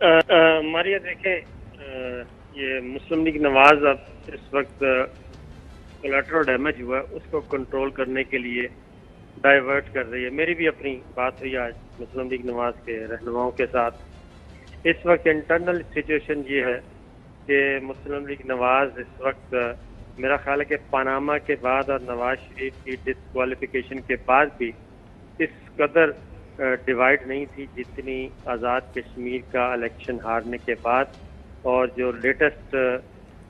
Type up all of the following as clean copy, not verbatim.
ماریا دیکھیں، یہ مسلم لیگ نواز اب اس وقت کولیٹرل ڈیمیج ہوا ہے، اس کو کنٹرول کرنے کے لیے ڈائیورٹ کر رہی ہے. میری بھی اپنی بات ہوئی آج مسلم لیگ نواز کے رہنماؤں کے ساتھ. اس وقت انٹرنل سچویشن یہ ہے کہ مسلم لیگ نواز اس وقت میرا خیال ہے کہ پاناما کے بعد اور نواز شریف کی ڈسکوالیفیکیشن کے بعد بھی اس قدر ڈیوائڈ نہیں تھی جتنی آزاد کشمیر کا الیکشن ہارنے کے بعد اور جو لیٹسٹ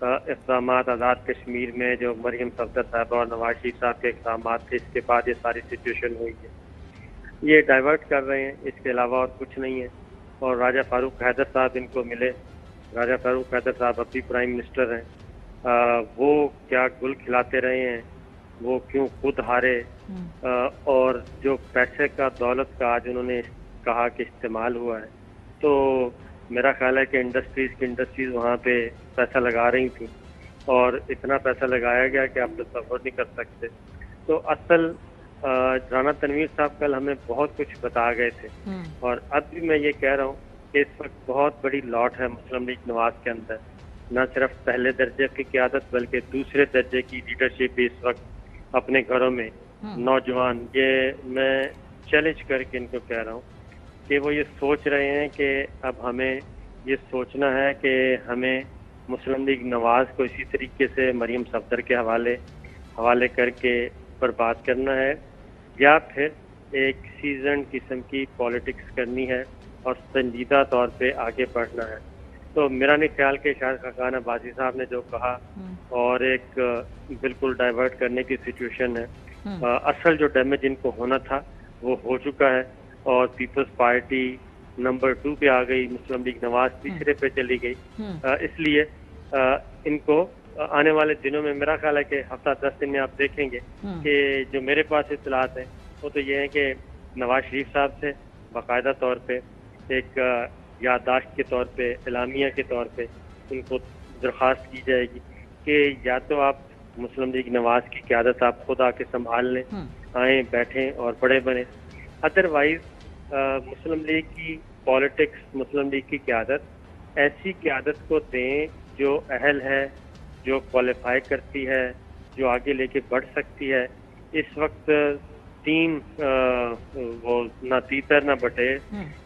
اقدامات آزاد کشمیر میں جو مریم صفدر صاحبہ اور نواز شریف صاحب کے اقدامات تھے، اس کے بعد یہ ساری سچویشن ہوئی ہے. یہ ڈائیورٹ کر رہے ہیں، اس کے علاوہ اور کچھ نہیں ہے. اور راجہ فاروق حیدر صاحب ان کو ملے. راجہ فاروق حیدر صاحب اب بھی پرائم منسٹر ہیں. وہ کیا گل کھلاتے رہے ہیں، وہ کیوں خود ہارے، اور جو پیسے کا دولت کا آج انہوں نے کہا کہ استعمال ہوا ہے، تو میرا خیال ہے کہ انڈسٹریز وہاں پہ پیسہ لگا رہی تھیں اور اتنا پیسہ لگایا گیا کہ آپ تصور نہیں کر سکتے. تو اصل رانا تنویر صاحب کل ہمیں بہت کچھ بتا گئے تھے، اور اب بھی میں یہ کہہ رہا ہوں کہ اس وقت بہت بڑی لاٹ ہے مسلم لیگ نواز کے اندر. نہ صرف پہلے درجے کی قیادت بلکہ دوسرے درجے کی لیڈرشپ بھی اس وقت اپنے گھروں میں نوجوان، یہ میں چیلنج کر کے ان کو کہہ رہا ہوں کہ وہ یہ سوچ رہے ہیں کہ اب ہمیں یہ سوچنا ہے کہ ہمیں مسلم لیگ نواز کو اسی طریقے سے مریم صفدر کے حوالے کر کے برباد کرنا ہے، یا پھر ایک سیزن قسم کی پالیٹکس کرنی ہے اور سنجیدہ طور پہ آگے بڑھنا ہے. تو میرا نہیں خیال کہ شاہد خاقان عباسی صاحب نے جو کہا اور ایک بالکل ڈائیورٹ کرنے کی سچویشن ہے. اصل جو ڈیمیج ان کو ہونا تھا وہ ہو چکا ہے، اور پیپلز پارٹی نمبر 2 پہ آ گئی، مسلم لیگ نواز تیسرے پہ چلی گئی. اس لیے ان کو آنے والے دنوں میں میرا خیال ہے کہ ہفتہ 10 دن میں آپ دیکھیں گے کہ جو میرے پاس اطلاعات ہیں وہ تو یہ ہیں کہ نواز شریف صاحب سے باقاعدہ طور پہ ایک یادداشت کے طور پہ، اعلامیہ کے طور پہ ان کو درخواست کی جائے گی کہ یا تو آپ مسلم لیگ نواز کی قیادت آپ خود آ کے سنبھال لیں، آئیں بیٹھیں اور بڑے بنیں. ادروائز مسلم لیگ کی پالیٹکس، مسلم لیگ کی قیادت ایسی قیادت کو دیں جو اہل ہے، جو کوالیفائی کرتی ہے، جو آگے لے کے بڑھ سکتی ہے. اس وقت ٹیم وہ نہ تیتر نہ بٹے،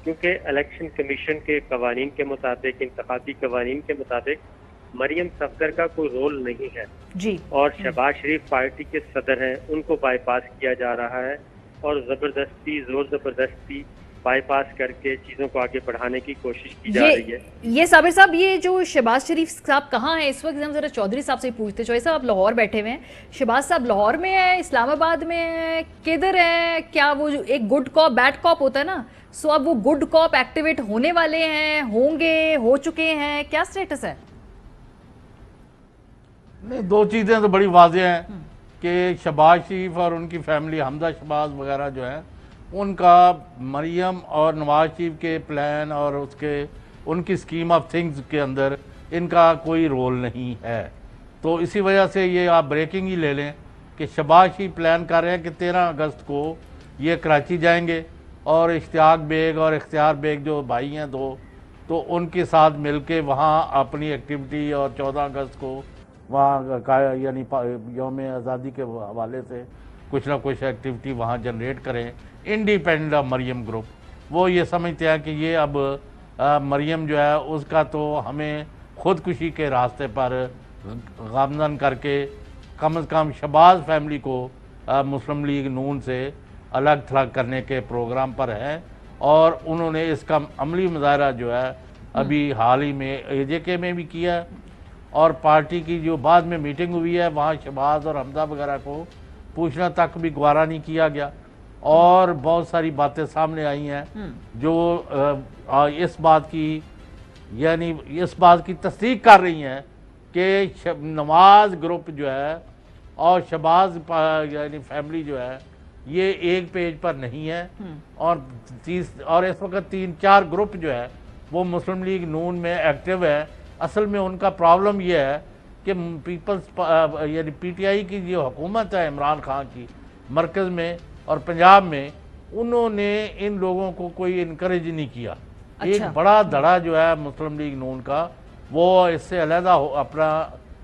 کیونکہ الیکشن کمیشن کے قوانین کے مطابق، انتخابی قوانین کے مطابق مریم صفدر کا کوئی رول نہیں ہے جی، اور شہباز شریف پارٹی کے صدر ہیں، ان کو بائی پاس کیا جا رہا ہے اور زور زبردستی بائی پاس کر کے چیزوں کو آگے بڑھانے کی کوشش کی جا رہی ہے. یہ صابر صاحب، یہ جو شہباز شریف صاحب کہاں ہیں اس وقت؟ ہم ذرا چودھری صاحب سے پوچھتے. چودھری صاحب آپ لاہور بیٹھے ہوئے ہیں، شہباز صاحب لاہور میں ہیں، اسلام آباد میں ہیں، کدھر ہیں؟ کیا وہ جو ایک گڈ کاپ بیڈ کاپ ہوتا ہے نا، سو اب وہ گڈ کاپ ایکٹیویٹ ہونے والے ہیں، ہوں گے، ہو چکے ہیں، کیا سٹیٹس ہے؟ نہیں، دو چیزیں تو بڑی واضح ہیں کہ شہباز شریف اور ان کی فیملی، حمزہ شہباز وغیرہ جو ہیں، ان کا مریم اور نواز شریف کے پلان اور ان کی اسکیم آف تھنگز کے اندر ان کا کوئی رول نہیں ہے. تو اسی وجہ سے یہ آپ بریکنگ ہی لے لیں کہ شہباز شریف پلان کر رہے ہیں کہ 13 اگست کو یہ کراچی جائیں گے، اور اشتیاق بیگ اور اختیار بیگ جو بھائی ہیں دو، تو ان کے ساتھ مل کے وہاں اپنی ایکٹیویٹی، اور 14 اگست کو وہاں یعنی یوم آزادی کے حوالے سے کچھ نہ کچھ ایکٹیویٹی وہاں جنریٹ کریں انڈیپینڈنٹ آف مریم گروپ. وہ یہ سمجھتے ہیں کہ یہ اب مریم جو ہے اس کا تو ہمیں خودکشی کے راستے پر گامزن کر کے کم از کم شہباز فیملی کو مسلم لیگ نون سے الگ تھلگ کرنے کے پروگرام پر ہے. اور انہوں نے اس کا عملی مظاہرہ جو ہے ابھی حال ہی میں AJK میں بھی کیا ہے، اور پارٹی کی جو بعد میں میٹنگ ہوئی ہے وہاں شہباز اور حمزہ وغیرہ کو پوچھنا تک بھی گوارا نہیں کیا گیا. اور بہت ساری باتیں سامنے آئی ہیں جو اس بات کی تصدیق کر رہی ہیں کہ نواز گروپ جو ہے اور شہباز یعنی فیملی جو ہے یہ ایک پیج پر نہیں ہے. اور اس وقت 3-4 گروپ جو ہے وہ مسلم لیگ نون میں ایکٹیو ہے. اصل میں ان کا پرابلم یہ ہے کہ پیپلز یعنی PTI کی جو حکومت ہے عمران خان کی مرکز میں اور پنجاب میں، انہوں نے ان لوگوں کو کوئی انکریج نہیں کیا ایک بڑا دھڑا جو ہے مسلم لیگ نون کا وہ اس سے علیحدہ اپنا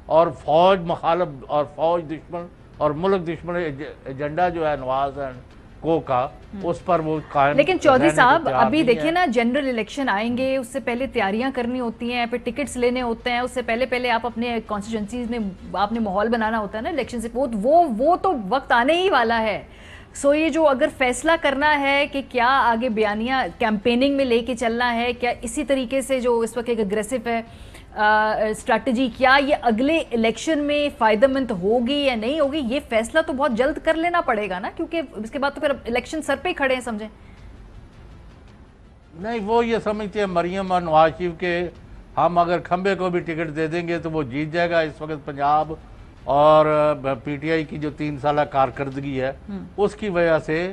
اور فوج مخالف اور فوج دشمن اور ملک دشمن ایجنڈا جو ہے نواز کو کا اس پر وہ قائم. لیکن چودھری صاحب ابھی دیکھیں نا جنرل الیکشن آئیں گے, اس سے پہلے تیاریاں کرنی ہوتی ہیں, پھر ٹکٹس لینے ہوتے ہیں, اس سے پہلے آپ اپنے کانسٹیٹوئنسیز میں آپ نے ماحول بنانا ہوتا ہے نا الیکشن سے, وہ تو وقت آنے ہی والا ہے. سو یہ جو اگر فیصلہ کرنا ہے کہ کیا آگے بیانیہ کیمپیننگ میں لے کے چلنا ہے, کیا اسی طریقے سے جو اس وقت ایک اگریسو ہے اسٹریٹجی, کیا یہ اگلے الیکشن میں فائدہ مند ہوگی یا نہیں ہوگی, یہ فیصلہ تو بہت جلد کر لینا پڑے گا نا, کیونکہ اس کے بعد تو پھر الیکشن سر پہ ہی کھڑے ہیں سمجھیں. نہیں, وہ یہ سمجھتے ہیں مریم اور نواز شریف کے ہم اگر کھمبے کو بھی ٹکٹ دے دیں گے تو وہ جیت جائے گا. اس وقت پنجاب اور پی ٹی آئی کی جو 3 سالہ کارکردگی ہے اس کی وجہ سے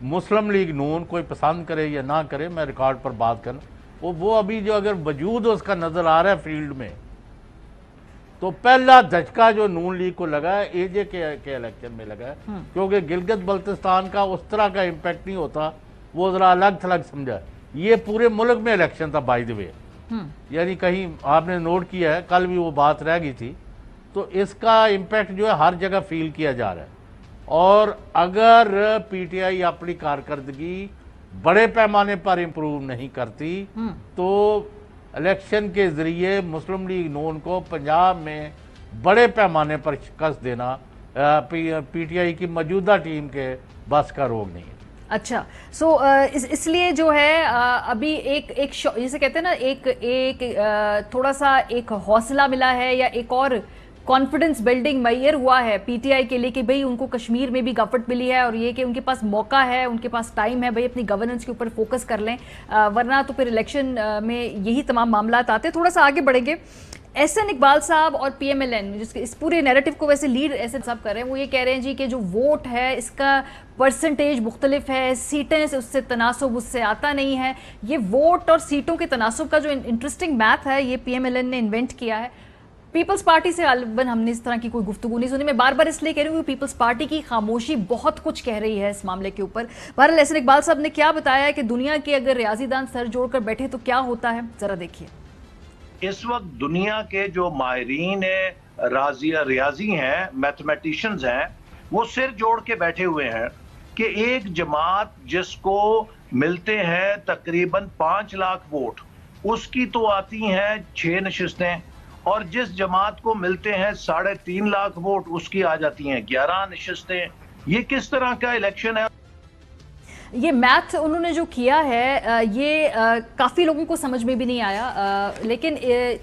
مسلم لیگ نون کوئی پسند کرے یا نہ کرے, میں ریکارڈ پر بات کرنا, وہ ابھی جو اگر وجود اس کا نظر آ رہا ہے فیلڈ میں, تو پہلا دھچکا جو نون لیگ کو لگا ہے اے جے کے الیکشن میں لگا ہے, کیونکہ گلگت بلتستان کا اس طرح کا امپیکٹ نہیں ہوتا, وہ ذرا الگ تھلگ سمجھا. یہ پورے ملک میں الیکشن تھا بائی دی وے, یعنی کہیں آپ نے نوٹ کیا ہے کل بھی وہ بات رہ گئی تھی, تو اس کا امپیکٹ جو ہے ہر جگہ فیل کیا جا رہا ہے. اور اگر پی ٹی آئی اپنی کارکردگی بڑے پیمانے پر امپروو نہیں کرتی تو الیکشن کے ذریعے مسلم لیگ نون کو پنجاب میں بڑے پیمانے پر شکست دینا پی ٹی آئی کی موجودہ ٹیم کے بس کا روگ نہیں ہے. اچھا, سو اس لیے جو ہے ابھی ایک جیسے کہتے ہیں نا ایک تھوڑا سا ایک حوصلہ ملا ہے یا ایک اور کانفیڈنس بلڈنگ میئر ہوا ہے پی ٹی آئی کے لیے کہ بھئی ان کو کشمیر میں بھی گورنمنٹ ملی ہے, اور یہ کہ ان کے پاس موقع ہے, ان کے پاس ٹائم ہے, بھئی اپنی گورننس کے اوپر فوکس کر لیں, ورنہ تو پھر الیکشن میں یہی تمام معاملات آتے. تھوڑا سا آگے بڑھیں گے. احسن اقبال صاحب اور پی ایم ایل این جس کے اس پورے نیریٹو کو ویسے لیڈ احسن صاحب کر رہے ہیں, وہ یہ کہہ رہے ہیں جی کہ جو ووٹ ہے اس کا پرسنٹیج مختلف ہے, سیٹیں سے اس سے تناسب اس سے آتا نہیں ہے. یہ ووٹ اور سیٹوں کے تناسب کا جو انٹرسٹنگ میتھ ہے یہ پی ایم ایل این نے انوینٹ کیا ہے. پیپلز پارٹی سے غالباً ہم نے اس طرح کی کوئی گفتگو نہیں سنی. میں بار بار اس لیے کہہ رہی ہوں کہ پیپلز پارٹی کی خاموشی بہت کچھ کہہ رہی ہے اس معاملے کے اوپر. بہرحال احسن اقبال صاحب نے کیا بتایا ہے کہ دنیا کے اگر ریاضی دان سر جوڑ کر بیٹھے تو کیا ہوتا ہے, ذرا دیکھیے. اس وقت دنیا کے جو ماہرین ریاضی ہیں, میتھمیٹیشنز ہیں, وہ سر جوڑ کے بیٹھے ہوئے ہیں کہ ایک جماعت جس کو ملتے ہیں تقریباً 5 لاکھ ووٹ, اس کی تو آتی ہیں 6 نشستیں, اور جس جماعت کو ملتے ہیں 3.5 لاکھ ووٹ اس کی آ جاتی ہیں 11 نشستیں. یہ کس طرح کا الیکشن ہے؟ یہ میتھ انہوں نے جو کیا ہے یہ کافی لوگوں کو سمجھ میں بھی نہیں آیا, لیکن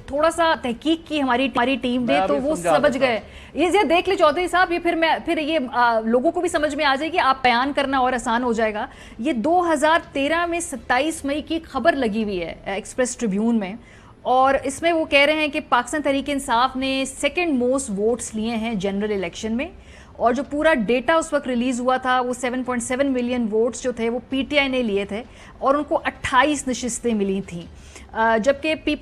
تھوڑا سا تحقیق کی ہماری ٹیم نے تو وہ سمجھ گئے. یہ دیکھ لیں چودھری صاحب, یہ پھر یہ لوگوں کو بھی سمجھ میں آ جائے گی, آپ بیان کرنا اور آسان ہو جائے گا. یہ 2013 میں 27 مئی کی خبر لگی ہوئی ہے ایکسپریس ٹریبیون میں, اور اس میں وہ کہہ رہے ہیں کہ پاکستان تحریک انصاف نے 2nd موسٹ ووٹس لیے ہیں جنرل الیکشن میں, اور جو پورا ڈیٹا اس وقت ریلیز ہوا تھا وہ 7.7 ملین ووٹس جو تھے وہ پی ٹی آئی نے لیے تھے, اور ان کو 28 نشستیں ملی تھیں, جبکہ پی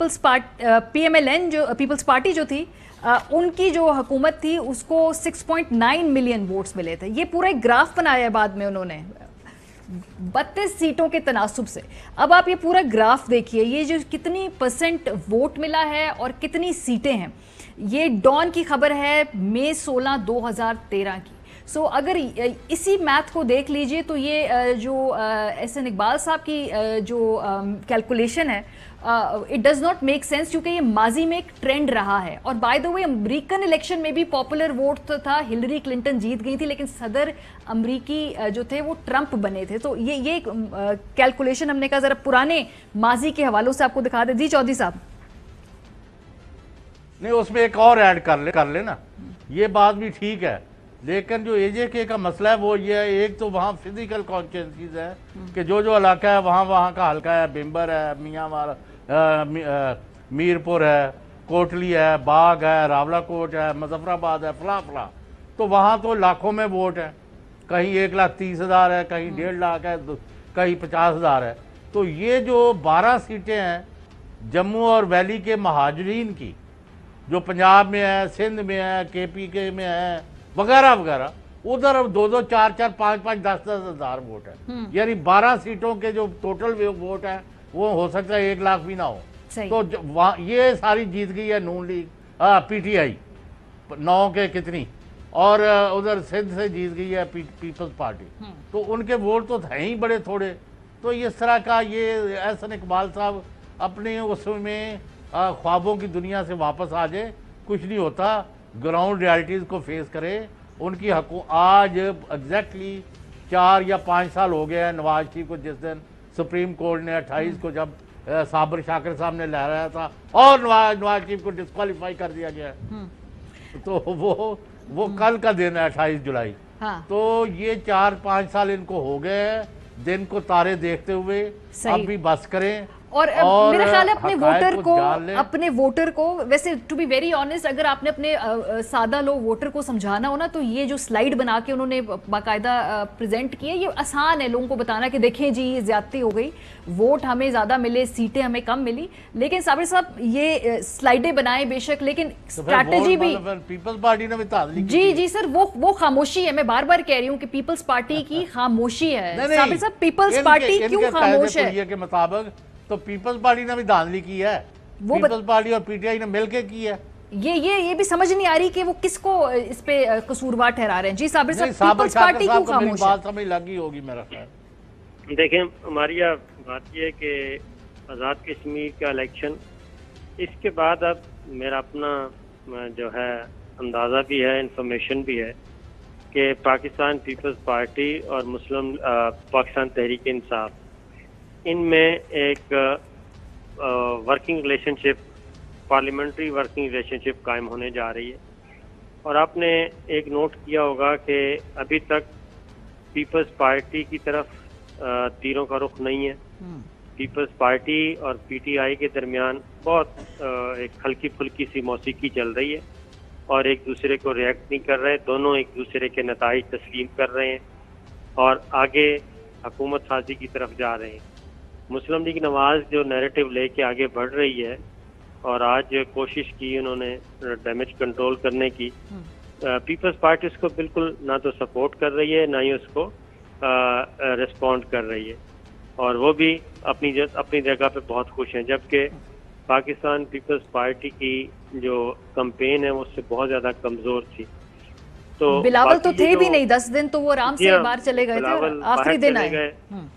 ایم ایل این جو پیپلز پارٹی جو تھی ان کی جو حکومت تھی اس کو 6.9 ملین ووٹس ملے تھے. یہ پورا ایک گراف بنایا ہے بعد میں انہوں نے 32 سیٹوں کے تناسب سے. اب آپ یہ پورا گراف دیکھیے, یہ جو کتنی % ووٹ ملا ہے اور کتنی سیٹیں ہیں. یہ ڈان کی خبر ہے مئی 16 2013 کی. سو اگر اسی میتھ کو دیکھ لیجئے تو یہ جو احسن اقبال صاحب کی جو کیلکولیشن ہے it does not make sense, کیونکہ یہ ماضی میں ایک ٹرینڈ رہا ہے. اور by the way American election میں بھی پاپولر ووٹ تھا, ہلری کلنٹن جیت گئی تھی, لیکن صدر امریکی جو تھے وہ ٹرمپ بنے تھے. تو یہ کیلکولیشن ہم نے کہا ذرا پرانے ماضی کے حوالوں سے آپ کو دکھا دیں. جی چودھری صاحب. نہیں, اس میں ایک اور ایڈ کر لے نا, یہ بات بھی ٹھیک ہے, لیکن جو اے جے کے کا مسئلہ ہے وہ یہ ہے, ایک تو وہاں فزیکل کانسٹیٹوئنسیز ہے کہ جو علاقہ ہے وہاں کا حلقہ ہے, بمبر ہے, میاں میرپور ہے, کوٹلی ہے, باغ ہے, راولہ کوٹ ہے, مظفر آباد ہے, فلاں, تو وہاں تو لاکھوں میں ووٹ ہیں, کہیں 1,30,000 ہے, کہیں 1.5 لاکھ ہے, کہیں 50,000 ہے. تو یہ جو 12 سیٹیں ہیں جموں اور ویلی کے مہاجرین کی, جو پنجاب میں ہے, سندھ میں ہے, کے پی کے میں ہے وغیرہ وغیرہ, ادھر 2-2, 4-4, 5-5, 10-10 ہزار ووٹ ہے. یعنی 12 سیٹوں کے جو ٹوٹل ووٹ ہیں وہ ہو سکتا ہے 1 لاکھ بھی نہ ہو. صحیح. تو یہ ساری جیت گئی ہے نون لیگ پی ٹی آئی 9 کے کتنی, اور ادھر سندھ سے جیت گئی ہے پیپلز پارٹی. تو ان کے ووٹ تو ہیں ہی بڑے تھوڑے. تو اس طرح کا یہ احسن اقبال صاحب اپنے اس میں خوابوں کی دنیا سے واپس آ جائے, کچھ نہیں ہوتا. گراؤنڈ ریالٹیز کو فیس کرے. ان کی آج ایگزیکٹلی 4 یا 5 سال ہو گیا ہے نواز شریف کو, جس دن سپریم کورٹ نے 28 کو جب صابر شاکر صاحب نے لہرایا تھا اور نواز شریف کو ڈسکوالیفائی کر دیا گیا ہے. تو وہ کل کا دن ہے 28 جولائی. تو یہ 4-5 سال ان کو ہو گئے ہیں دن کو تارے دیکھتے ہوئے. اب بھی بس کریں. اور میرا خیال ہے اپنے ووٹر کو ویسے ٹو بی ویری آنیسٹ, اگر آپ نے اپنے سادہ لوگ ووٹر کو سمجھانا ہو نا, تو یہ جو سلائیڈ بنا کے انہوں نے باقاعدہ پریزنٹ کیا, یہ آسان ہے لوگوں کو بتانا کہ دیکھیں جی یہ زیادتی ہو گئی, ووٹ ہمیں زیادہ ملے, سیٹیں ہمیں کم ملی. لیکن صابر صاحب یہ سلائیڈیں بنائیں بے شک, لیکن اسٹریٹجی بھی پیپلز پارٹی نے بھی جی سر وہ خاموشی ہے. میں بار بار کہہ رہی ہوں کہ پیپلز پارٹی کی خاموشی ہے. صابر صاحب پیپلز پارٹی کیوں خاموش ہے؟ کے مطابق تو پیپلز پارٹی نے بھی دھاندلی کی ہے, پیپلز پارٹی اور پی ٹی آئی نے مل کے کی ہے. یہ بھی سمجھ نہیں آ رہی کہ وہ کس کو اس پہ قصوروار ٹھہرا رہے ہیں. جی صابر صاحب پیپلز پارٹی کیوں خاموش ہے؟ بات سمجھ لگی ہوگی میرا خیال. دیکھیں ہماری بات یہ ہے کہ آزاد کشمیر کا الیکشن, اس کے بعد اب میرا اپنا جو ہے اندازہ بھی ہے, انفارمیشن بھی ہے کہ پاکستان پیپلز پارٹی اور مسلم پاکستان تحریک انصاف, ان میں ایک ورکنگ ریلیشن شپ, پارلیمنٹری ورکنگ ریلیشن شپ قائم ہونے جا رہی ہے. اور آپ نے ایک نوٹ کیا ہوگا کہ ابھی تک پیپلز پارٹی کی طرف تیروں کا رخ نہیں ہے. پیپلز پارٹی اور پی ٹی آئی کے درمیان بہت ایک ہلکی پھلکی سی موسیقی چل رہی ہے اور ایک دوسرے کو ریئیکٹ نہیں کر رہے. دونوں ایک دوسرے کے نتائج تسلیم کر رہے ہیں اور آگے حکومت سازی کی طرف جا رہے ہیں. مسلم لیگ نواز جو نیریٹو لے کے آگے بڑھ رہی ہے اور آج کوشش کی انہوں نے ڈیمیج کنٹرول کرنے کی, پیپلز پارٹی اس کو بالکل نہ تو سپورٹ کر رہی ہے نہ ہی اس کو ریسپونڈ کر رہی ہے, اور وہ بھی اپنی جگہ پہ بہت خوش ہیں. جبکہ پاکستان پیپلز پارٹی کی جو کمپین ہے وہ اس سے بہت زیادہ کمزور تھی. تو بلاول تو تھے بھی نہیں 10 دن, تو وہ آرام سے باہر چلے گئے تھے, آخری دن آئے.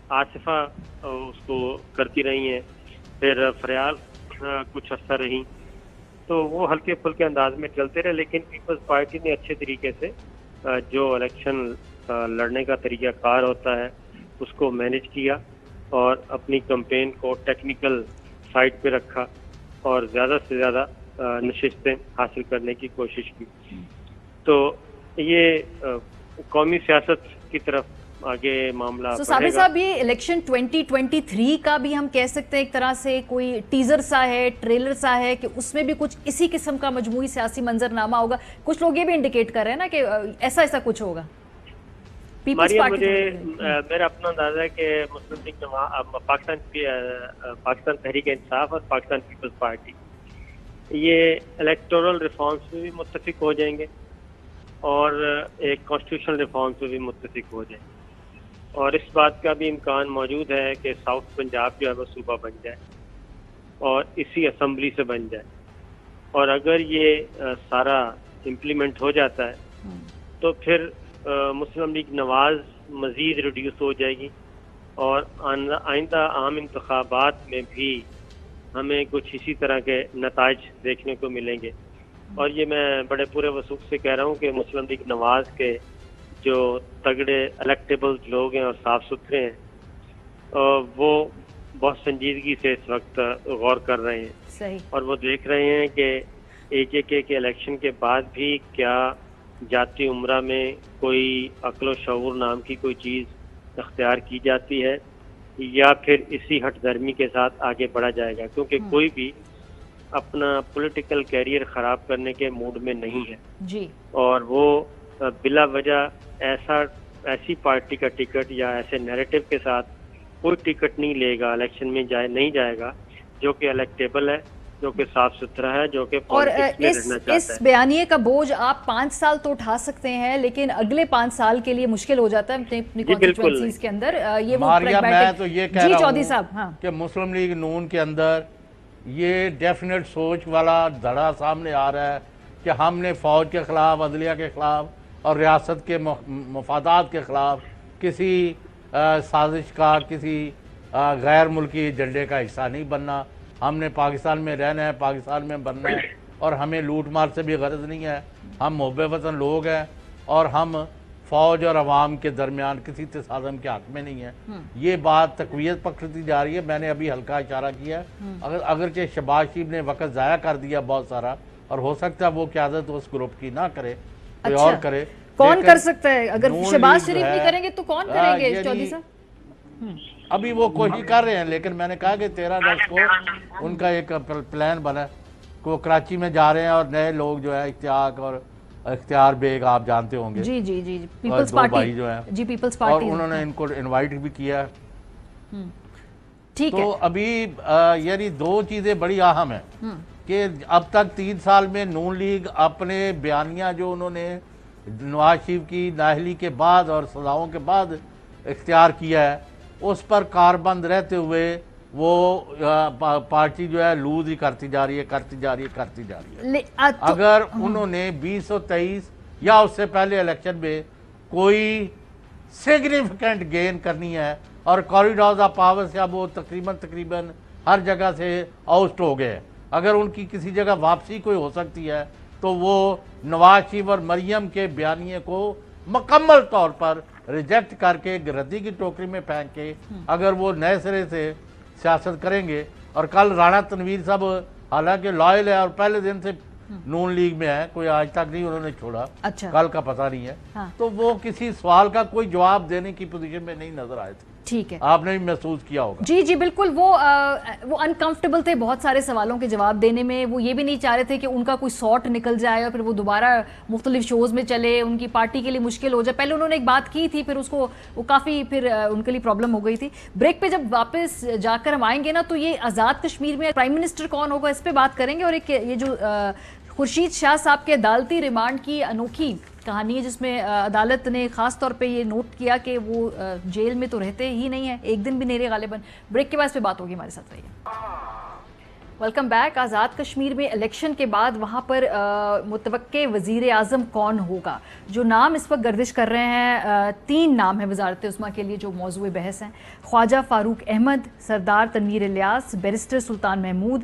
آصفہ اس کو کرتی رہی ہیں, پھر فریال کچھ عرصہ رہی, تو وہ ہلکے پھلکے انداز میں چلتے رہے. لیکن پیپلز پارٹی نے اچھے طریقے سے جو الیکشن لڑنے کا طریقہ کار ہوتا ہے اس کو مینیج کیا اور اپنی کمپین کو ٹیکنیکل سائٹ پہ رکھا اور زیادہ سے زیادہ نشستیں حاصل کرنے کی کوشش کی. تو یہ قومی سیاست کی طرف آگے معاملہ تو صابر صاحب یہ الیکشن 2023 کا بھی ہم کہہ سکتے ہیں ایک طرح سے کوئی ٹیزر سا ہے, ٹریلر سا ہے, کہ اس میں بھی کچھ اسی قسم کا مجموعی سیاسی منظر نامہ ہوگا. کچھ لوگ یہ بھی انڈیکیٹ کر رہے ہیں نا کہ ایسا کچھ ہوگا. میرا اپنا اندازہ ہے کہ مسلم لیگ پاکستان تحریک انصاف اور پاکستان پیپلز پارٹی یہ الیکٹورل ریفارمز میں بھی متفق ہو جائیں گے اور ایک کانسٹیٹیوشنل ریفارمز میں بھی متفق ہو جائیں گے. اور اس بات کا بھی امکان موجود ہے کہ ساؤتھ پنجاب جو ہے وہ صوبہ بن جائے اور اسی اسمبلی سے بن جائے. اور اگر یہ سارا امپلیمنٹ ہو جاتا ہے تو پھر مسلم لیگ نواز مزید ریڈیوس ہو جائے گی اور آئندہ عام انتخابات میں بھی ہمیں کچھ اسی طرح کے نتائج دیکھنے کو ملیں گے. اور یہ میں بڑے پورے وثوق سے کہہ رہا ہوں کہ مسلم لیگ نواز کے جو تگڑے الیکٹیبل لوگ ہیں اور صاف ستھرے ہیں وہ بہت سنجیدگی سے اس وقت غور کر رہے ہیں. صحیح. اور وہ دیکھ رہے ہیں کہ AJK کے الیکشن کے بعد بھی کیا جاتی عمرہ میں کوئی عقل و شعور نام کی کوئی چیز اختیار کی جاتی ہے یا پھر اسی ہٹ دھرمی کے ساتھ آگے بڑھا جائے گا. کیونکہ کوئی بھی اپنا پولیٹیکل کیریئر خراب کرنے کے موڈ میں نہیں ہے جی, اور وہ بلا وجہ ایسی پارٹی کا ٹکٹ یا ایسے نیریٹو کے ساتھ کوئی ٹکٹ نہیں لے گا, الیکشن میں نہیں جائے گا جو کہ الیکٹیبل ہے جو کہ صاف ستھرا ہے، جو کہ اور پالیٹکس میں رہنا چاہتا اس ہے۔ بیانیے کا بوجھ آپ 5 سال تو اٹھا سکتے ہیں، لیکن اگلے 5 سال کے لیے مشکل ہو جاتا ہے اپنی جی، بالکل۔ کانسٹیٹوئنسیز کے اندر یہ وہ ماریا میں pragmatic- تو یہ کہہ جی رہا چودھری صاحب، ہاں ہوں کہ مسلم لیگ نون کے اندر یہ ڈیفینیٹ سوچ والا دھڑا سامنے آ رہا ہے کہ ہم نے فوج کے خلاف، عدلیہ کے خلاف اور ریاست کے مفادات کے خلاف کسی سازش کا، کسی غیر ملکی ایجنڈے کا حصہ نہیں بننا۔ ہم نے پاکستان میں رہنا ہے، پاکستان میں بننا ہے، اور ہمیں لوٹ مار سے بھی غرض نہیں ہے۔ ہم محب وطن لوگ ہیں اور ہم فوج اور عوام کے درمیان کسی تصادم کے حق میں نہیں ہے۔ یہ بات تقویت پکڑتی جا رہی ہے۔ میں نے ابھی ہلکا اشارہ کیا ہے، اگرچہ شہباز شریف نے وقت ضائع کر دیا بہت سارا، اور ہو سکتا ہے وہ قیادت اس گروپ کی نہ کرے، کوئی اور کرے۔ کون کر سکتا ہے؟ اگر نون شہباز لیگ شریف جو نہیں ہے، کریں گے تو کون کریں گے چودھری یعنی صاحب؟ ابھی وہ کوشش کر رہے ہیں، لیکن میں نے کہا کہ 13 اگست کو ان کا ایک پلان بنا ہے کہ وہ کراچی میں جا رہے ہیں، اور نئے لوگ جو ہے اشتیاق اور اختیار بیگ آپ جانتے ہوں گے، جی جی جی پیپلز دو بھائی پارٹی جو ہیں، جی پیپلز اور پارٹی انہوں نے ان کو انوائٹ بھی کیا ہے۔ ٹھیک ہے۔ تو ابھی یعنی دو چیزیں بڑی اہم ہیں کہ اب تک 3 سال میں نون لیگ اپنے بیانیہ جو انہوں نے نواز شریف کی نااہلی کے بعد اور سزاؤں کے بعد اختیار کیا ہے، اس پر کاربند رہتے ہوئے وہ پارٹی جو ہے لوز ہی کرتی جا رہی ہے۔ اگر انہوں نے 2023 یا اس سے پہلے الیکشن میں کوئی سگنیفیکنٹ گین کرنی ہے، اور کوریڈورز آف پاور سے اب وہ تقریباً ہر جگہ سے آؤٹ ہو گئے، اگر ان کی کسی جگہ واپسی کوئی ہو سکتی ہے تو وہ نواز شریف اور مریم کے بیانیے کو مکمل طور پر ریجیکٹ کر کے ردی کی ٹوکری میں پھینک کے اگر وہ نئے سرے سے سیاست کریں گے۔ اور کل رانا تنویر صاحب حالانکہ لائل ہے اور پہلے دن سے نون لیگ میں ہے، کوئی آج تک نہیں انہوں نے چھوڑا، اچھا کل کا پتہ نہیں ہے، تو وہ کسی سوال کا کوئی جواب دینے کی پوزیشن میں نہیں نظر آئے تھے۔ ٹھیک ہے، آپ نے بھی محسوس کیا ہوگا۔ جی جی بالکل، وہ انکمفرٹیبل تھے بہت سارے سوالوں کے جواب دینے میں۔ وہ یہ بھی نہیں چاہ رہے تھے کہ ان کا کوئی سارٹ نکل جائے اور پھر وہ دوبارہ مختلف شوز میں چلے، ان کی پارٹی کے لیے مشکل ہو جائے۔ پہلے انہوں نے ایک بات کی تھی، پھر اس کو وہ کافی پھر ان کے لیے پرابلم ہو گئی تھی۔ بریک پہ جب واپس جا کر ہم آئیں گے نا، تو یہ آزاد کشمیر میں پرائم منسٹر کون ہوگا اس پہ بات کریں گے، اور ایک یہ جو خورشید شاہ صاحب کے عدالتی ریمانڈ کی انوکھی کہانی ہے، جس میں عدالت نے خاص طور پہ یہ نوٹ کیا کہ وہ جیل میں تو رہتے ہی نہیں ہیں، ایک دن بھی نہیں رہے غالباً۔ بریک کے بعد اس پہ بات ہوگی، ہمارے ساتھ رہیے۔ Welcome back. آزاد کشمیر میں الیکشن کے بعد وہاں پر متوقع وزیر اعظم کون ہوگا؟ جو نام اس وقت گردش کر رہے ہیں، 3 نام ہیں وزارت عظمیٰ کے لیے جو موضوع بحث ہیں: خواجہ فاروق احمد، سردار تنویر الیاس، بیرسٹر سلطان محمود،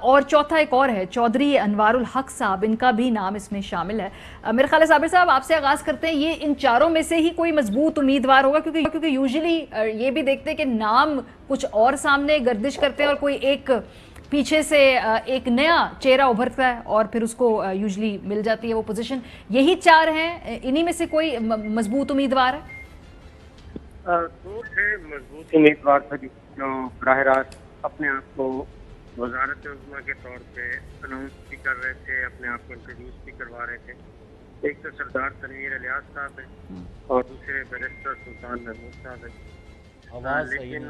اور چوتھا ایک اور ہے چودھری انوار الحق صاحب، ان کا بھی نام اس میں شامل ہے۔ میرے خیال ہے صابر صاحب آپ سے آغاز کرتے ہیں، یہ ان چاروں میں سے ہی کوئی مضبوط امیدوار ہوگا؟ کیونکہ یوزلی یہ بھی دیکھتے ہیں کہ نام کچھ اور سامنے گردش کرتے ہیں اور کوئی ایک پیچھے سے ایک نیا چہرہ ابھرتا ہے اور پھر اس کو یوزلی مل جاتی ہے وہ پوزیشن۔ یہی 4 ہیں، انہی میں سے کوئی مضبوط امیدوار ہے؟ 2 تھے مضبوط امیدوار تھے جو براہ راست اپنے آپ کو وزارت عظمیٰ کے طور پہ اناؤنس بھی کر رہے تھے، اپنے آپ کو انٹروڈیوس بھی کروا رہے تھے۔ ایک تو سردار تنویر الیاس صاحب ہیں اور دوسرے بیرسٹر سلطان محمود صاحب ہیں، لیکن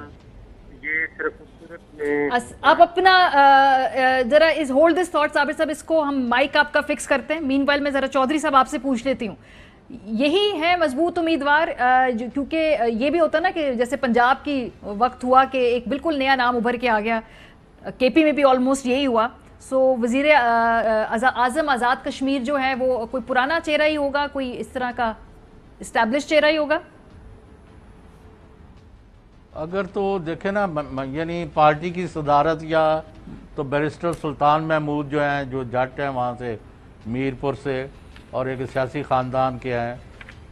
یہ صرف خوبصورت میں آپ اپنا ذرا ہولڈ دس تھاٹ صابر صاحب، اس کو ہم مائک آپ کا فکس کرتے ہیں۔ مین وائل میں ذرا چودھری صاحب آپ سے پوچھ لیتی ہوں، یہی ہے مضبوط امیدوار؟ کیونکہ یہ بھی ہوتا نا کہ جیسے پنجاب کی وقت ہوا کہ ایک بالکل نیا نام ابھر کے آ گیا، کے پی میں بھی آلموسٹ یہی ہوا۔ سو وزیر اعظم آزاد کشمیر جو ہے وہ کوئی پرانا چہرہ ہی ہوگا، کوئی اس طرح کا اسٹیبلش چہرہ ہی ہوگا؟ اگر تو دیکھیں نا، یعنی پارٹی کی صدارت یا تو بیرسٹر سلطان محمود جو ہیں، جو جٹ ہیں وہاں سے میرپور سے اور ایک سیاسی خاندان کے ہیں،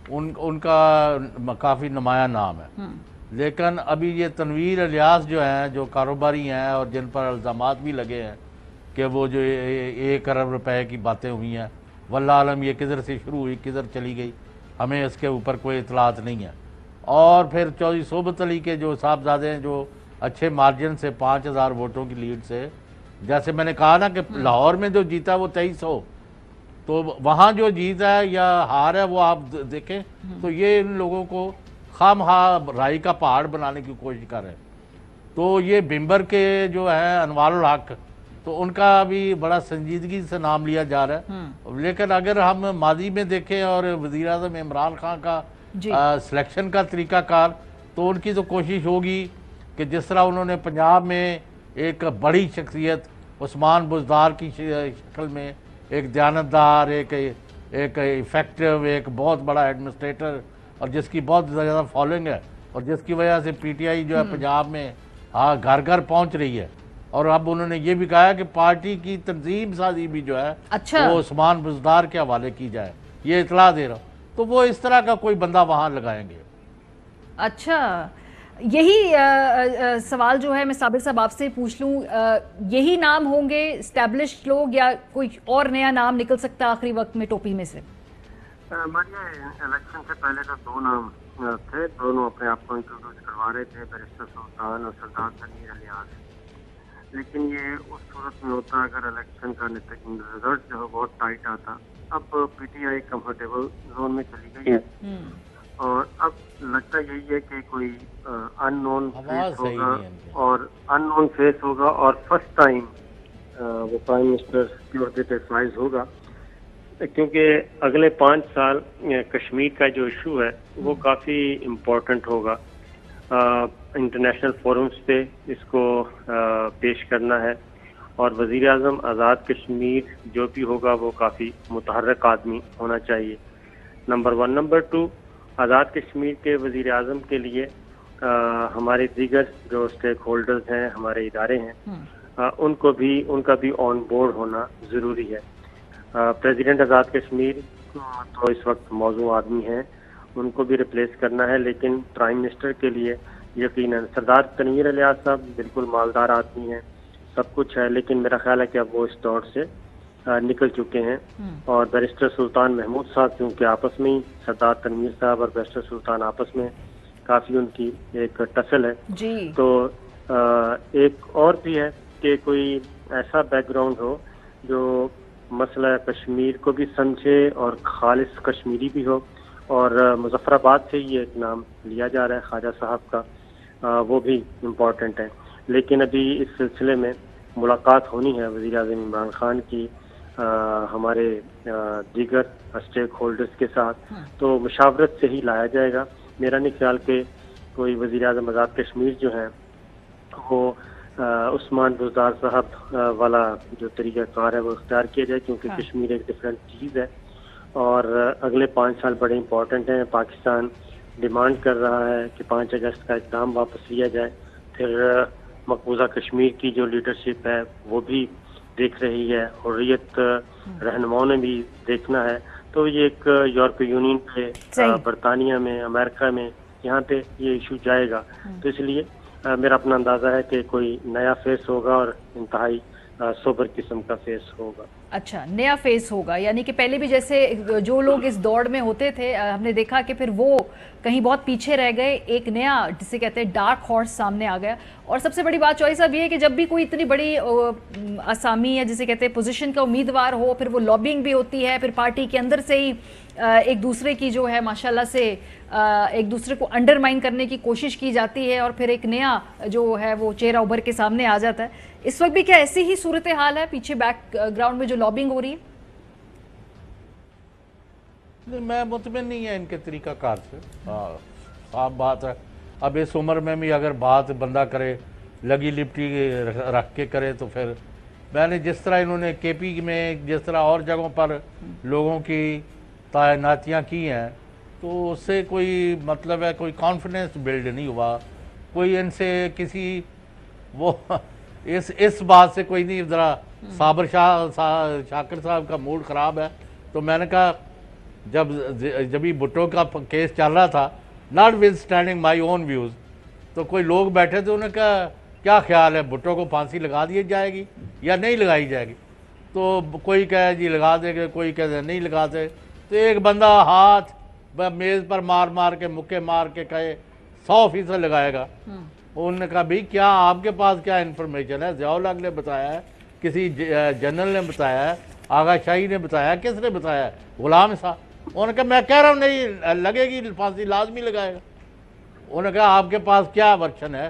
ان کا کافی نمایاں نام ہے۔ لیکن ابھی یہ تنویر الیاس جو ہیں، جو کاروباری ہیں اور جن پر الزامات بھی لگے ہیں کہ وہ جو 1 ارب روپے کی باتیں ہوئی ہیں، واللہ عالم یہ کدھر سے شروع ہوئی کدھر چلی گئی، ہمیں اس کے اوپر کوئی اطلاعات نہیں ہے۔ اور پھر چودھری صحبت علی کے جو صاحبزادے ہیں، جو اچھے مارجن سے 5000 ووٹوں کی لیڈ سے، جیسے میں نے کہا نا کہ لاہور میں جو جیتا وہ 2300، تو وہاں جو جیت ہے یا ہار ہے وہ آپ دیکھیں تو یہ ان لوگوں کو خام خواہ رائی کا پہاڑ بنانے کی کوشش کر رہے ہیں۔ تو یہ بمبر کے جو ہیں انوار الحق، تو ان کا بھی بڑا سنجیدگی سے نام لیا جا رہا ہے. لیکن اگر ہم ماضی میں دیکھیں اور وزیر اعظم عمران خان کا سلیکشن کا طریقہ کار, تو ان کی تو کوشش ہوگی کہ جس طرح انہوں نے پنجاب میں ایک بڑی شخصیت عثمان بزدار کی شکل میں ایک دیانتدار, ایک ایفیکٹو, ایک بہت بڑا ایڈمنسٹریٹر اور جس کی بہت زیادہ فالوئنگ ہے, اور جس کی وجہ سے پی ٹی آئی جو ہے پنجاب میں گھر گھر پہنچ رہی ہے, اور اب انہوں نے یہ بھی کہا ہے کہ پارٹی کی تنظیم سازی بھی جو ہے وہ عثمان بزدار کے حوالے کی جائے, یہ اطلاع دے رہا ہوں. تو وہ اس طرح کا کوئی بندہ وہاں لگائیں گے. اچھا, یہی سوال جو ہے میں صابر صاحب آپ سے پوچھ لوں, یہی نام ہوں گے اسٹیبلشڈ لوگ یا کوئی اور نیا نام نکل سکتا ہے آخری وقت میں ٹوپی میں سے؟ الیکشن سے پہلے تو 2 نام تھے, دونوں اپنے آپ کو انٹروڈیوس کروا رہے تھے, بیرسٹر سلطان اور سردار تنویر الیاس. لیکن یہ اس صورت میں ہوتا اگر الیکشن کا رزلٹ جو ہے بہت ٹائٹ آتا. اب P T I comfortable zone میں چلی گئی ہے اور اب لگتا یہی ہے کہ کوئی ان نون فیس ہوگا, اور ان نون فیس ہوگا, اور فرسٹ ٹائم وہ پرائم منسٹر کی عہدے پہ فائز ہوگا, کیونکہ اگلے 5 سال کشمیر کا جو ایشو ہے وہ کافی امپورٹنٹ ہوگا. انٹرنیشنل فورمز پہ اس کو پیش کرنا ہے, اور وزیر اعظم آزاد کشمیر جو بھی ہوگا وہ کافی متحرک آدمی ہونا چاہیے, نمبر 1. نمبر 2, آزاد کشمیر کے وزیر اعظم کے لیے ہمارے دیگر جو اسٹیک ہولڈرز ہیں, ہمارے ادارے ہیں, ان کا بھی آن بورڈ ہونا ضروری ہے. پریزیڈنٹ آزاد کشمیر تو اس وقت موضوع آدمی ہیں, ان کو بھی ریپلیس کرنا ہے, لیکن پرائم منسٹر کے لیے یقیناً سردار تنویر الیاس صاحب بالکل مالدار آدمی ہیں, سب کچھ ہے, لیکن میرا خیال ہے کہ اب وہ اس دور سے نکل چکے ہیں. اور بیرسٹر سلطان محمود صاحب کیونکہ آپس میں ہی سردار تنویر صاحب اور بیرسٹر سلطان آپس میں کافی ان کی ایک ٹسل ہے, تو ایک اور بھی ہے کہ کوئی ایسا بیک گراؤنڈ ہو جو مسئلہ کشمیر کو بھی سمجھے اور خالص کشمیری بھی ہو, اور مظفر آباد سے ہی ایک نام لیا جا رہا ہے خواجہ صاحب کا, وہ بھی امپورٹنٹ ہے. لیکن ابھی اس سلسلے میں ملاقات ہونی ہے وزیر اعظم عمران خان کی ہمارے دیگر اسٹیک ہولڈرز کے ساتھ, تو مشاورت سے ہی لایا جائے گا. میرا نہیں خیال کہ کوئی وزیر اعظم آزاد کشمیر جو ہیں وہ عثمان بزدار صاحب والا جو طریقہ کار ہے وہ اختیار کیا جائے, کیونکہ کشمیر ایک ڈفرینٹ چیز ہے, اور اگلے 5 سال بڑے امپورٹنٹ ہیں. پاکستان ڈیمانڈ کر رہا ہے کہ 5 اگست کا اقدام واپس لیا جائے, پھر مقبوضہ کشمیر کی جو لیڈرشپ ہے وہ بھی دیکھ رہی ہے, حریت رہنماؤں نے بھی دیکھنا ہے. تو یہ ایک یورپی یونین پہ, برطانیہ میں, امریکہ میں, یہاں پہ یہ ایشو جائے گا. تو اس لیے میرا اپنا اندازہ ہے کہ کوئی نیا فیس ہوگا اور انتہائی سوبر قسم کا فیس ہوگا. اچھا, نیا فیس ہوگا, یعنی کہ پہلے بھی جیسے جو لوگ اس دوڑ میں ہوتے تھے ہم نے دیکھا کہ پھر وہ کہیں بہت پیچھے رہ گئے, ایک نیا جسے کہتے ہیں ڈارک ہارس سامنے آ گیا. اور سب سے بڑی بات چوہی صاحب یہ ہے کہ جب بھی کوئی اتنی بڑی اسامی یا جسے کہتے ہیں پوزیشن کا امیدوار ہو, پھر وہ لابنگ بھی ہوتی ہے, پھر پارٹی کے اندر سے ہی ایک دوسرے کی جو ہے ماشاءاللہ سے ایک دوسرے کو انڈرمائن کرنے کی کوشش کی جاتی ہے, اور پھر ایک نیا جو ہے وہ چہرہ ابھر کے سامنے آ جاتا ہے. اس وقت بھی کیا ایسی ہی صورتحال ہے پیچھے بیک گراؤنڈ میں جو لابنگ ہو رہی ہے؟ میں مطمئن نہیں ہے ان کے طریقہ کار سے. صاف بات ہے, اب اس عمر میں بھی اگر بات بندہ کرے لگی لپٹی رکھ کے کرے, تو پھر میں نے جس طرح انہوں نے کے پی میں جس طرح اور جگہوں پر لوگوں کی تعیناتیاں کی ہیں, تو اس سے کوئی مطلب ہے کوئی کانفیڈنس بلڈ نہیں ہوا. کوئی ان سے کسی وہ اس بات سے کوئی نہیں, ذرا صابر شاکر صاحب کا موڈ خراب ہے. تو میں نے کہا جب ہی بھٹو کا کیس چل رہا تھا, notwithstanding my own views, تو کوئی لوگ بیٹھے تھے, انہوں نے کہا کیا خیال ہے بھٹو کو پھانسی لگا دی جائے گی یا نہیں لگائی جائے گی؟ تو کوئی کہے جی لگا دے گے, کوئی کہے نہیں لگاتے. تو ایک بندہ ہاتھ میز پر مار مار کے مکے مار کے کہے 100% لگائے گا. انہوں نے کہا بھئی کیا آپ کے پاس کیا انفارمیشن ہے؟ ضیاء الحق نے بتایا ہے, کسی جنرل نے بتایا ہے, آغا شاہی نے بتایا ہے, کس نے بتایا ہے؟ غلام صاحب. انہوں نے کہا میں کہہ رہا ہوں نہیں لگے گی پھانسی, لازمی لگائے گا. انہوں نے کہا آپ کے پاس کیا ورشن ہے؟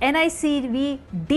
NICVD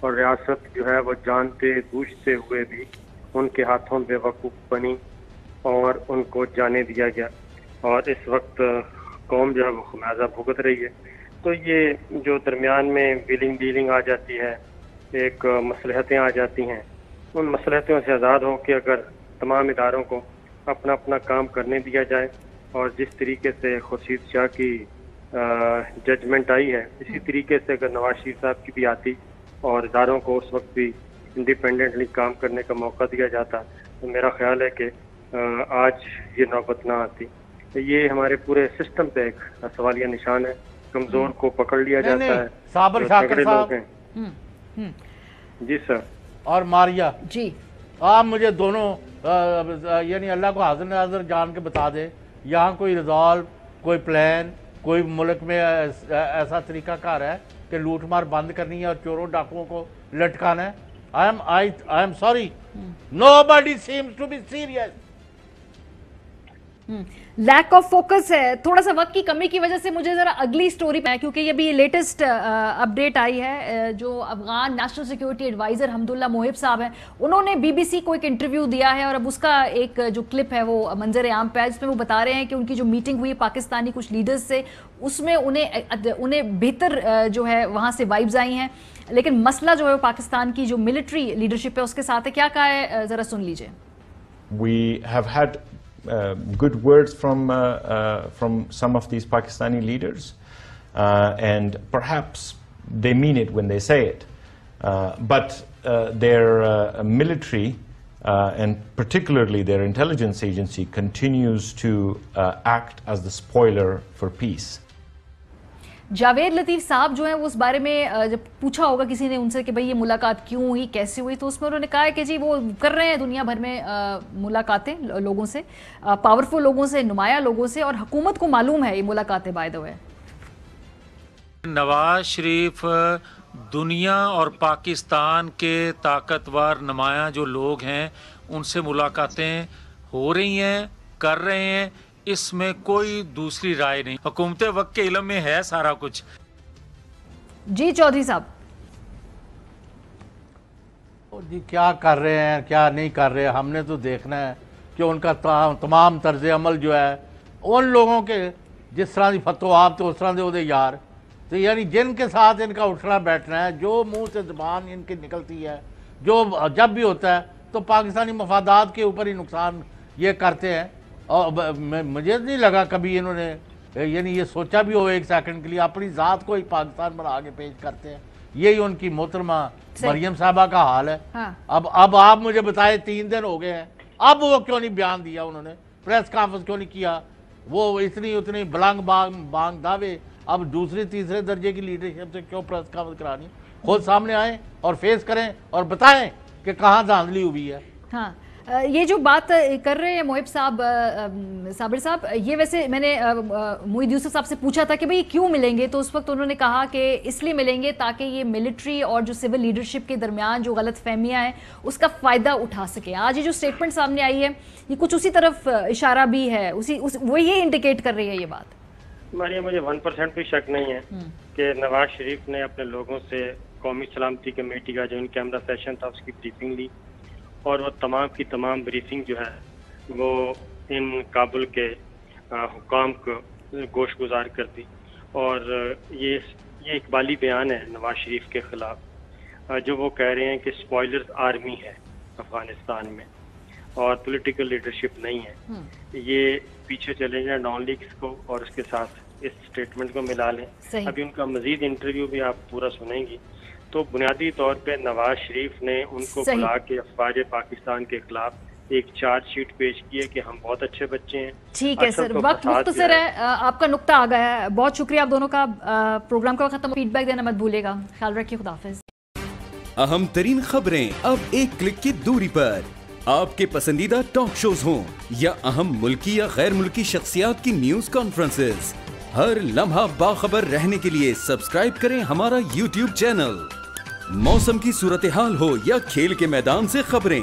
اور ریاست جو ہے وہ جانتے بوجھتے ہوئے بھی ان کے ہاتھوں بے وقوف بنی اور ان کو جانے دیا گیا، اور اس وقت قوم جو ہے وہ خمیازہ بھگت رہی ہے۔ تو یہ جو درمیان میں ویلنگ ڈیلنگ آ جاتی ہے، ایک مصلحتیں آ جاتی ہیں، ان مصلحتوں سے آزاد ہو کے اگر تمام اداروں کو اپنا اپنا کام کرنے دیا جائے، اور جس طریقے سے خورشید شاہ کی ججمنٹ آئی ہے اسی طریقے سے اگر نواز شریف صاحب کی بھی آتی اور اداروں کو اس وقت بھی انڈیپینڈنٹلی کام کرنے کا موقع دیا جاتا، تو میرا خیال ہے کہ آج یہ نوبت نہ آتی۔ یہ ہمارے پورے سسٹم پہ ایک سوالیہ نشان ہے، کمزور کو پکڑ لیا جاتا ہے، صابر شاکر صاحب جی سر اور ماریا جی آپ مجھے دونوں یعنی اللہ کو حاضر ناظر جان کے بتا دیں، یہاں کوئی ریزالو، کوئی پلان، کوئی ملک میں ایسا طریقہ کار ہے کہ لوٹ مار بند کرنی ہے اور چوروں ڈاکوؤں کو لٹکانا ہے؟ I am sorry. Nobody seems to be serious. Lack of focus ہے، تھوڑا سا وقت کی کمی کی وجہ سے مجھے ذرا اگلی سٹوری پہ، کیونکہ یہ بھی لیٹسٹ اپڈیٹ آئی ہے، جو Afghan national security adviser Hamdullah Mohib صاحب ہیں، انہوں نے بی بی سی کو ایک انٹرویو دیا ہے، اور اب اس کا ایک جو کلپ ہے وہ منظر عام پہ ہے، جس میں وہ بتا رہے ہیں کہ ان کی جو میٹنگ ہوئی پاکستانی کچھ لیڈرز سے، اس میں انہیں بہتر جو ہے وہاں سے وائبز آئی ہیں، لیکن مسئلہ جو ہے پاکستان کی جو ملٹری لیڈرشپ ہے اس کے ساتھ ہے۔ کیا کہا ہے ذرا سن لیجئے۔ We have had good words from some of these Pakistani leaders, and perhaps they mean it when they say it, but their military and particularly their intelligence agency continues to act as the spoiler for peace. Javed لطیف صاحب جو ہیں وہ اس بارے میں جب پوچھا ہوگا کسی نے ان سے کہ بھئی یہ ملاقات کیوں ہوئی، کیسے ہوئی، تو اس میں انہوں نے کہا ہے کہ جی وہ کر رہے ہیں دنیا بھر میں ملاقاتیں لوگوں سے، پاورفل لوگوں سے، نمایاں لوگوں سے، اور حکومت کو معلوم ہے یہ ملاقاتیں بائی دا وے۔ نواز شریف دنیا اور پاکستان کے طاقتور نمایاں جو لوگ ہیں ان سے ملاقاتیں ہو رہی ہیں، کر رہے ہیں، اس میں کوئی دوسری رائے نہیں، حکومت وقت کے علم میں ہے سارا کچھ۔ جی چودھری صاحب جی کیا کر رہے ہیں کیا نہیں کر رہے، ہم نے تو دیکھنا ہے کہ ان کا تمام طرز عمل جو ہے ان لوگوں کے جس طرح کی فتوحات تو اس طرح دے یار، تو یعنی جن کے ساتھ ان کا اٹھنا بیٹھنا ہے، جو منہ سے زبان ان کی نکلتی ہے، جو جب بھی ہوتا ہے تو پاکستانی مفادات کے اوپر ہی نقصان یہ کرتے ہیں۔ اور مجھے نہیں لگا کبھی انہوں نے یعنی یہ سوچا بھی ہو ایک سیکنڈ کے لیے اپنی ذات کو ہی پاکستان پر آگے پیش کرتے ہیں۔ یہی ان کی محترمہ مریم صاحبہ کا حال ہے۔ اب آپ مجھے بتائیں 3 دن ہو گئے ہیں، اب وہ کیوں نہیں بیان دیا، انہوں نے پریس کانفرنس کیوں نہیں کیا؟ وہ اتنی بلنگ بانگ دعوے اب دوسرے تیسرے درجے کی لیڈرشپ سے کیوں پریس کانفرنس کرانی؟ خود سامنے آئیں اور فیس کریں اور بتائیں کہ کہاں دھاندلی ہوئی ہے۔ ہاں یہ جو بات کر رہے ہیں محب صاحب، صابر صاحب، یہ ویسے میں نے معید یوسف صاحب سے پوچھا تھا کہ بھئی کیوں ملیں گے، تو اس وقت انہوں نے کہا کہ اس لیے ملیں گے تاکہ یہ ملٹری اور جو سول لیڈرشپ کے درمیان جو غلط فہمیاں ہیں اس کا فائدہ اٹھا سکے۔ آج یہ جو سٹیٹمنٹ سامنے آئی ہے یہ کچھ اسی طرف اشارہ بھی ہے، وہ یہ انڈیکیٹ کر رہی ہے یہ بات۔ مجھے 1% بھی شک نہیں ہے کہ نواز شریف نے اپنے لوگوں سے قومی سلامتی کمیٹی کا جو ان کیمرہ سیشن تھا اس کی بریفنگ لی، اور وہ تمام کی تمام بریفنگ جو ہے وہ ان کابل کے حکام کو گوش گزار کر دی، اور یہ اقبالی بیان ہے نواز شریف کے خلاف، جو وہ کہہ رہے ہیں کہ اسپوائلرز آرمی ہے افغانستان میں اور پولیٹیکل لیڈرشپ نہیں ہے۔ یہ پیچھے چلے جائیں نان لیگس کو اور اس کے ساتھ اس سٹیٹمنٹ کو ملا لیں۔ ابھی ان کا مزید انٹرویو بھی آپ پورا سنیں گی، تو بنیادی طور پہ نواز شریف نے ان کو بلا کے افواج پاکستان کے خلاف ایک چارج شیٹ پیش کی ہے کہ ہم بہت اچھے بچے ہیں۔ ٹھیک ہے سر، وقت مختصر ہے، آپ کا نقطہ آ گیا ہے، بہت شکریہ آپ دونوں کا۔ پروگرام کا ختم، فیڈ بیک دینا مت بھولے گا، خیال رکھیے، خدا حافظ۔ اہم ترین خبریں اب ایک کلک کی دوری پر، آپ کے پسندیدہ ٹاک شوز ہوں یا اہم ملکی یا غیر ملکی شخصیات کی نیوز کانفرنسز، ہر لمحہ باخبر رہنے کے لیے سبسکرائب کریں ہمارا یوٹیوب چینل۔ موسم کی صورتحال ہو یا کھیل کے میدان سے خبریں،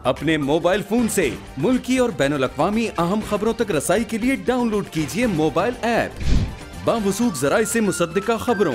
اپنے موبائل فون سے ملکی اور بین الاقوامی اہم خبروں تک رسائی کے لیے ڈاؤن لوڈ کیجئے موبائل ایپ۔ باوثوق ذرائع سے مصدقہ خبروں،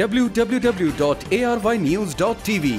www.arYnews.tv।